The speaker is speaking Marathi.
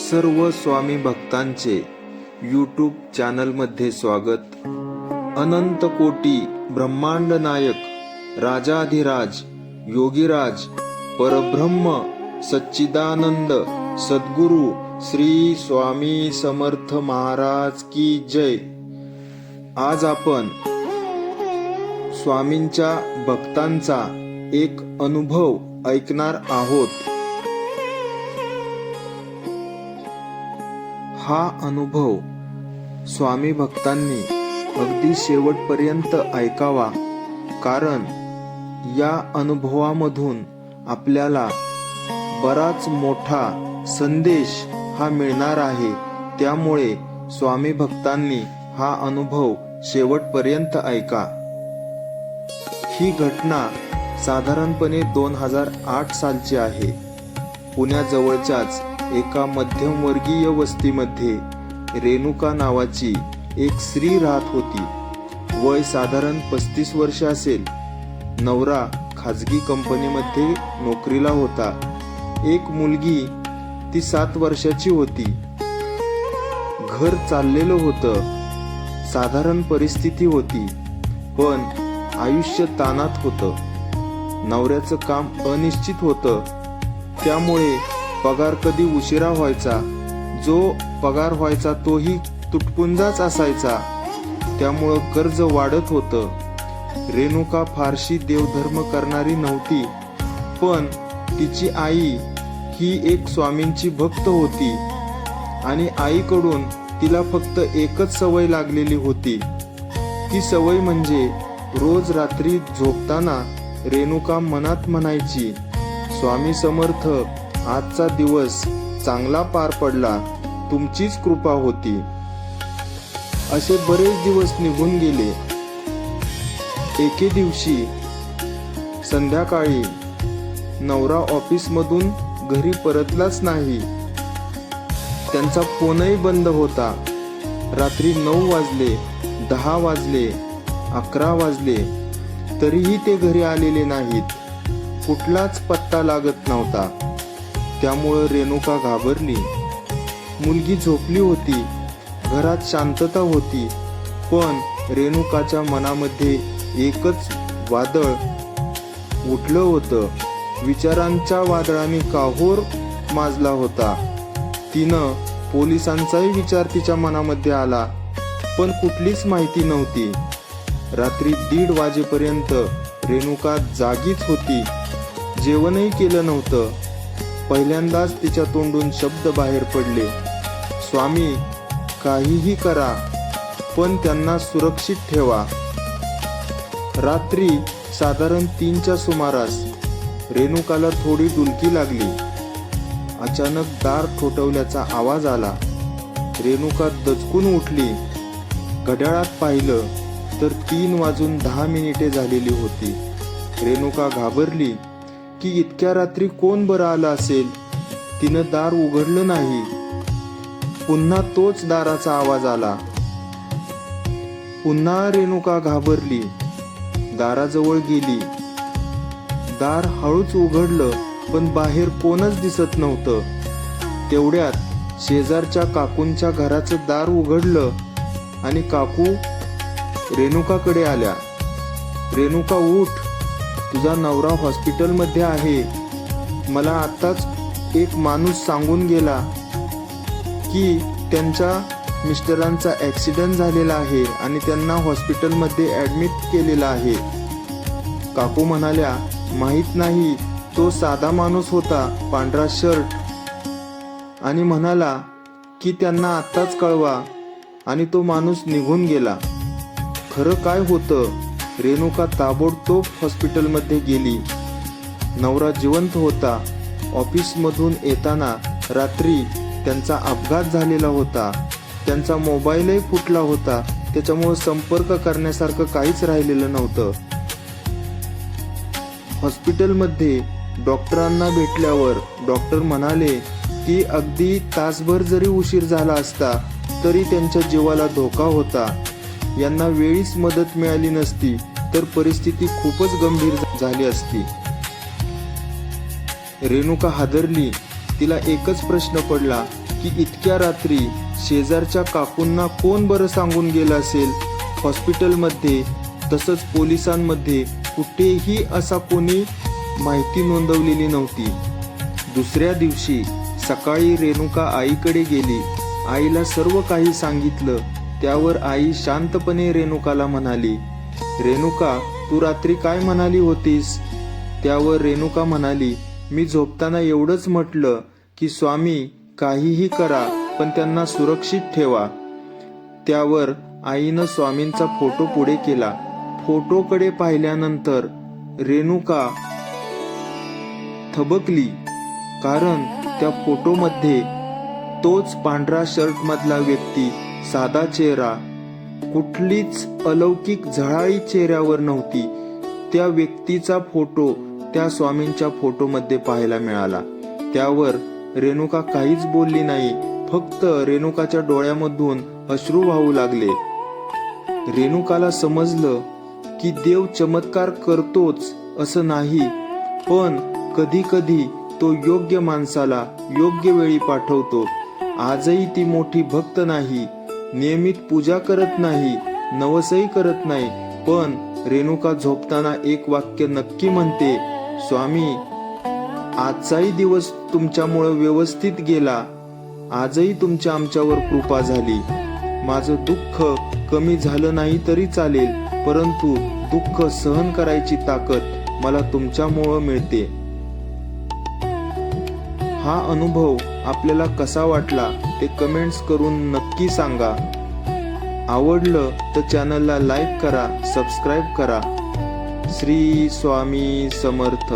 सर्व स्वामी भक्तांचे यूट्यूब चॅनलमध्ये स्वागत। अनंत कोटी ब्रह्मांड नायक राजाधिराज योगीराज परब्रह्म सच्चिदानंद सद्गुरु श्री स्वामी समर्थ महाराज की जय। आज आपण स्वामींच्या भक्तांचा एक अनुभव ऐकणार आहोत। हा अनुभव स्वामी भक्तांनी अगदी शेवटपर्यंत ऐकावा, कारण या अनुभवामधून आपल्याला बराच मोठा संदेश हा मिळणार आहे। त्यामुळे स्वामी भक्तांनी हा अनुभव शेवटपर्यंत ऐका। ही घटना साधारणपणे 2008 सालची आहे। पुण्याजवळच्याच एका मध्यमवर्गीय वस्तीमध्ये रेणुका नावाची एक स्त्री राहत होती। वय साधारण 35 वर्ष असेल। नवरा खाजगी कंपनीमध्ये नोकरीला होता। एक मुलगी ती 7 वर्षाची होती। घर चाललेलं होतं, साधारण परिस्थिती होती, पण आयुष्य ताणात होतं। नवऱ्याचं काम अनिश्चित होतं, त्यामुळे पगार कधी उशिरा व्हायचा, जो पगार व्हायचा तोही तुटपुंजाच असायचा, त्यामुळं कर्ज वाढत होतं। रेणुका फारशी देवधर्म करणारी नव्हती, पण तिची आई ही एक स्वामींची भक्त होती आणि आईकडून तिला फक्त एकच सवय लागलेली होती। ती सवय म्हणजे रोज रात्री झोपताना रेणुका मनात म्हणायची, स्वामी समर्थ, आजचा दिवस चांगला पार पडला, तुमचीच कृपा होती। असे बरेच दिवस निघून गेले। एके दिवशी संध्याकाळी नवरा ऑफिसमधून घरी परतलाच नाही। त्यांचा फोनही बंद होता। रात्री 9 वाजले, 10 वाजले, 11 वाजले, तरीही ते घरी आलेले नाहीत। कुठलाच पत्ता लागत नव्हता। त्यामुळे रेणुका घाबरली। मुलगी झोपली होती, घरात शांतता होती, पण रेणुकाच्या मनामध्ये एकच वादळ उठलं होतं। विचारांच्या वादळाने काहोर माजला होता। तिनं पोलिसांचाही विचार तिच्या मनामध्ये आला, पण कुठलीच माहिती नव्हती। रात्री 1:30 वाजेपर्यंत रेणुका जागीच होती। जेवणही केलं नव्हतं। पहिल्यांदाच तिच्या तोंडून शब्द बाहेर पडले, स्वामी, काहीही करा, पण त्यांना सुरक्षित ठेवा। रात्री साधारण 3च्या सुमारास रेणुकाला थोडी डुलकी लागली। अचानक दार ठोठवल्याचा आवाज आला। रेणुका दचकून उठली। घड्याळात पाहिलं तर 3:10 झालेली होती। रेणुका घाबरली की इतक्या रात्री कोण बरं आलं असेल। तिनं दार उघडलं नाही। पुन्हा तोच दाराचा आवाज आला। पुन्हा रेणुका घाबरली, दाराजवळ गेली। दार हळूच उघडलं, पण बाहेर कोणच दिसत नव्हतं। तेवढ्यात शेजारच्या काकूंच्या घराचं दार उघडलं आणि काकू रेणुकाकडे आल्या। रेणुका, उठ, तुझा नवरा हॉस्पिटलमध्ये आहे। मला आत्ताच एक माणूस सांगून गेला की त्यांच्या मिस्टरांचा ॲक्सिडेंट झालेला आहे आणि त्यांना हॉस्पिटलमध्ये ॲडमिट केलेलं आहे। काकू म्हणाल्या, माहीत नाही, तो साधा माणूस होता, पांढरा शर्ट, आणि म्हणाला की त्यांना आत्ताच कळवा, आणि तो माणूस निघून गेला। खरं काय होतं? रेणुका ताबडतोब हॉस्पिटलमध्ये गेली। नवरा जिवंत होता। ऑफिसमधून येताना रात्री त्यांचा अपघात झालेला होता। त्यांचा मोबाईलही फुटला होता, त्याच्यामुळे संपर्क करण्यासारखं काहीच राहिलेलं नव्हतं। हॉस्पिटलमध्ये डॉक्टरांना भेटल्यावर डॉक्टर म्हणाले की अगदी तासभर जरी उशीर झाला असता तरी त्यांच्या जीवाला धोका होता। यांना वेळीच मदत मिळाली नसती तर परिस्थिती खूपच गंभीर झाली असती। रेणुका हादरली तिला एकच प्रश्न पडला की इतक्या रात्री शेजारच्या काकूंना कोण बरं सांगून गेलं असेल. हॉस्पिटलमध्ये तसंच पोलिसांमध्ये कुठेही असा कोणी माहिती नोंदवलेली नव्हती. दुसऱ्या दिवशी सकाळी रेणुका आईकडे गेली. आईला सर्व काही सांगितलं. त्यावर आई शांतपणे रेणुकाला म्हणाली, रेणुका, तू रात्री काय म्हणाली होतीस? त्यावर रेणुका म्हणाली, मी झोपताना एवढंच म्हटलं की स्वामी काहीही करा पण त्यांना सुरक्षित ठेवा. त्यावर आईनं स्वामींचा फोटो पुढे केला. फोटोकडे पाहिल्यानंतर रेणुका थबकली, कारण त्या फोटोमध्ये तोच पांढरा शर्ट मधला व्यक्ती, साधा चेहरा, कुठलीच अलौकिक झळाळी चेहऱ्यावर नव्हती. त्या व्यक्तीचा फोटो त्या स्वामींच्या फोटोमध्ये पाहायला मिळाला. त्यावर रेणुका काहीच बोलली नाही, फक्त रेणुकाच्या डोळ्यामधून अश्रू वाहू लागले. रेणुकाला समजलं की देव चमत्कार करतोच असं नाही, पण कधी कधी तो योग्य माणसाला योग्य वेळी पाठवतो. आजही ती मोठी भक्त नाही, नियमित पूजा करत नाही, नवसही करत नाही, पण रेणुका झोपताना एक वाक्य नक्की म्हणते, स्वामी, आजचाही दिवस तुमच्यामुळे व्यवस्थित गेला. आजही तुमच्या आमच्यावर कृपा झाली. माझं दुःख कमी झालं नाही तरी चालेल, परंतु दुःख सहन करायची ताकद मला तुमच्यामुळे मिळते. हा अनुभव आपल्याला कसा वाटला ते कमेंट्स करून नक्की सांगा. आवडलं तर चॅनलला लाईक करा, सबस्क्राईब करा. श्री स्वामी समर्थ.